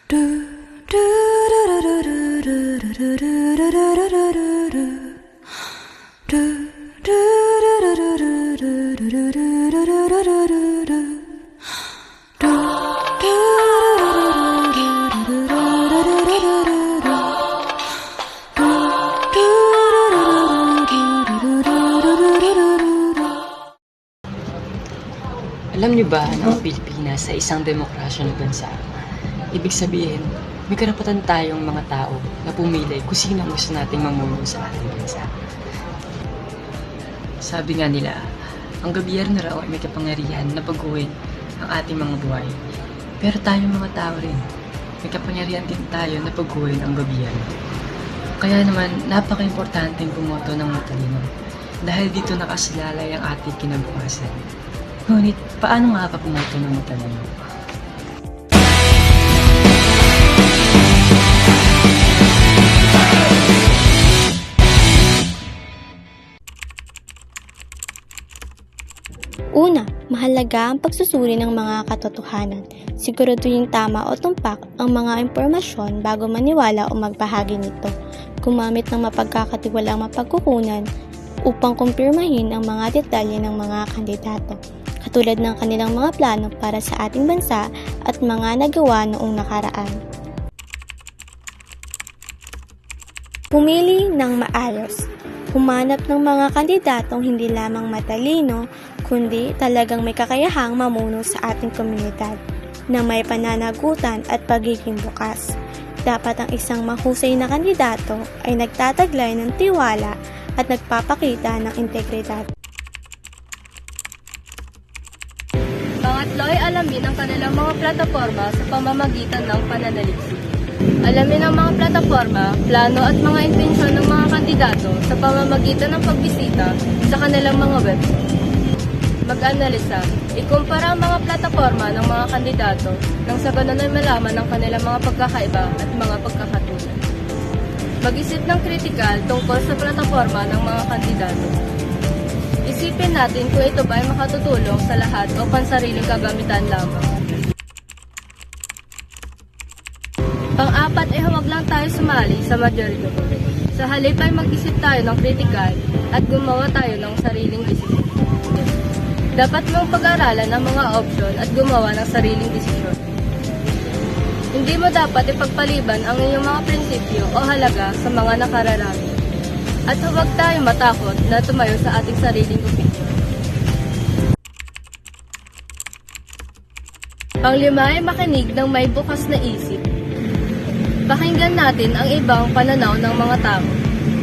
Alam niyo ba na ang Pilipinas ay isang demokrasya na bansa? Ibig sabihin, may karapatan tayong mga tao na pumili kung sino ang gusto nating mamuno sa ating bansa. Sabi nga nila, ang gobyerno raw ay may kapangyarihan na baguhin ang ating mga buhay. Pero tayong mga tao rin, may kapangyarihan din tayo na baguhin ang gobyerno. Kaya naman, napaka-importanteng bumoto ng matalino dahil dito nakasalalay ang ating kinabukasan. Ngunit, paano nga ba pumoto ng matalino? Una, mahalaga ang pagsusuri ng mga katotohanan. Siguraduhin tama o tumpak ang mga impormasyon bago maniwala o magbahagi nito. Gumamit ng mapagkakatiwalaang mapagkukunan upang kumpirmahin ang mga detalye ng mga kandidato, katulad ng kanilang mga plano para sa ating bansa at mga nagawa noong nakaraan. Pumili ng maayos. Humanap ng mga kandidatong hindi lamang matalino, kundi talagang may kakayahang mamuno sa ating komunidad, na may pananagutan at pagiging bukas. Dapat ang isang mahusay na kandidato ay nagtataglay ng tiwala at nagpapakita ng integridad. Pangatlo ay alamin ang kanilang mga plataforma sa pamamagitan ng pananaliksik. Alamin ang mga plataforma, plano at mga intensyon ng mga kandidato sa pamamagitan ng pagbisita sa kanilang mga website. Mag-analisa, ikumpara ang mga plataforma ng mga kandidato nang sa ganun ay malaman ang kanilang mga pagkakaiba at mga pagkakatulad. Mag-isip ng kritikal tungkol sa plataforma ng mga kandidato. Isipin natin kung ito ba ay makatutulong sa lahat o pansariling kagamitan lamang. Pang-apat ay huwag lang tayo sumali sa majority vote. Sa halip ay mag-isip tayo ng kritikal at gumawa tayo ng sariling desisyon. Dapat mong pag-aralan ang mga opsyon at gumawa ng sariling desisyon. Hindi mo dapat ipagpaliban ang iyong mga prinsipyo o halaga sa mga nakararami. At huwag tayo matakot na tumayo sa ating sariling opinyon. Panglima ay makinig ng may bukas na isip. Pakinggan natin ang ibang pananaw ng mga tao.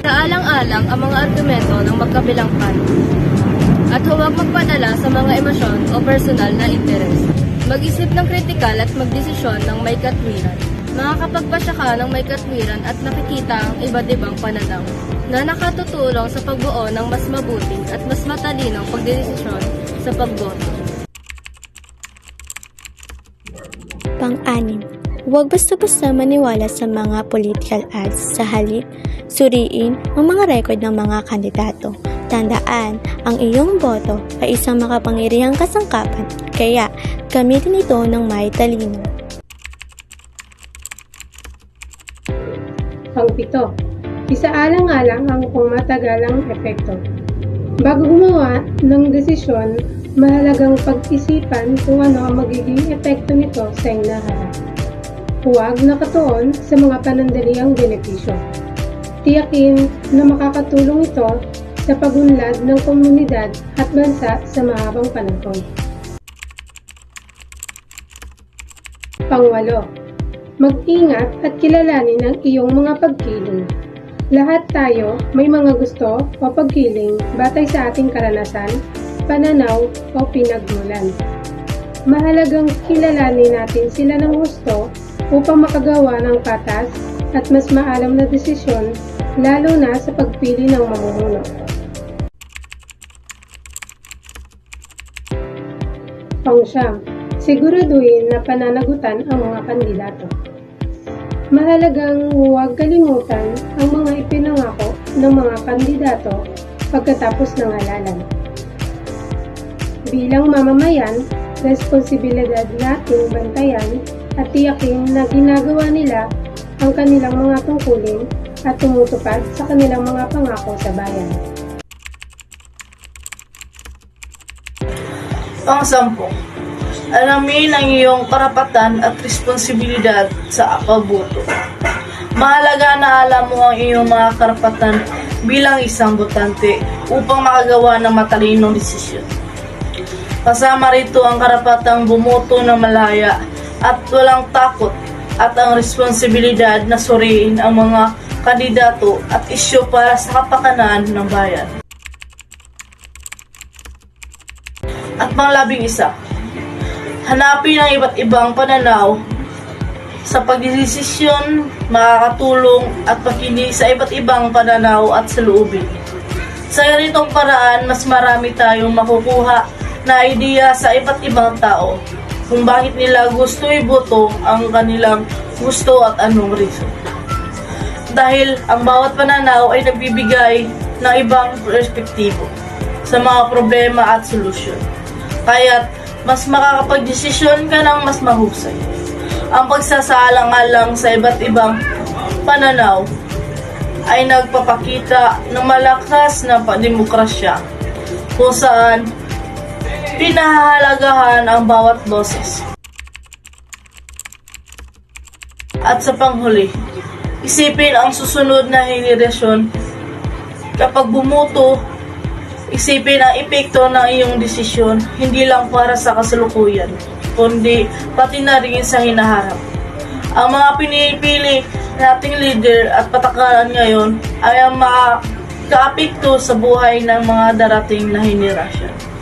Saalang-alang ang mga argumento ng magkabilang panig. At huwag magpadala sa mga emosyon o personal na interes. Mag-isip ng kritikal at magdesisyon ng may katwiran. Makakapagpasya ka ng may katwiran at nakikita ang iba't ibang pananaw na nakatutulong sa pagbuo ng mas mabuting at mas matalinong pagdesisyon sa pagboto. Pang-anim, huwag basta-basta maniwala sa mga political ads. Sa halip, suriin ang mga record ng mga kandidato. Tandaan, ang iyong boto ay isang makapangyarihang kasangkapan, kaya gamitin ito ng may talino. Pang-pito, isaalang-alang ang kung matagal ang epekto. Bago gumawa ng desisyon, mahalagang pag-isipan kung ano ang magiging epekto nito sa hinaharap. Huwag nakatuon sa mga panandaliang benepisyo. Tiyakin na makakatulong ito sa pagunlad ng komunidad at bansa sa mahabang panahon. Pangwalo, mag-ingat at kilalanin ang iyong mga pagkiling. Lahat tayo may mga gusto o pagkiling batay sa ating karanasan, pananaw o pinagmulan. Mahalagang kilalanin natin sila ng gusto upang makagawa ng patas at mas maalam na desisyon, lalo na sa pagpili ng mamumuno. Pang-siyam, siguraduhin na pananagutan ang mga kandidato. Mahalagang huwag kalimutan ang mga ipinangako ng mga kandidato pagkatapos ng halalan. Bilang mamamayan, responsibilidad nating bantayan at tiyakin na ginagawa nila ang kanilang mga tungkulin at tumutupad sa kanilang mga pangako sa bayan. Pang-10, alamin ang iyong karapatan at responsibilidad sa pagboto. Mahalaga na alam mo ang iyong mga karapatan bilang isang botante upang makagawa ng matalinong desisyon. Kasama rito ang karapatang bumoto ng malaya at walang takot at ang responsibilidad na suriin ang mga kandidato at isyu para sa kapakanan ng bayan. At pang-11, hanapin ang iba't ibang pananaw sa pagdesisyon, makakatulong at pakinig sa iba't ibang pananaw at saloobin. Sa ganitong paraan, mas marami tayong makukuha na ideya sa iba't ibang tao kung bakit nila gusto iboto ang kanilang gusto at anong reason. Dahil ang bawat pananaw ay nagbibigay ng ibang perspektibo sa mga problema at solusyon. Kaya't mas makakapagdesisyon ka ng mas mahusay. Ang pagsasaalang-alang sa iba't ibang pananaw ay nagpapakita ng malakas na demokrasya kung saan pinahahalagahan ang bawat boses. At sa panghuli, isipin ang susunod na henerasyon. Kapag bumoto, isipin ang epekto ng iyong desisyon, hindi lang para sa kasalukuyan, kundi pati na rin sa hinaharap. Ang mga pinipili nating leader at patakaran ngayon ay ang makaka-apekto sa buhay ng mga darating na henerasyon.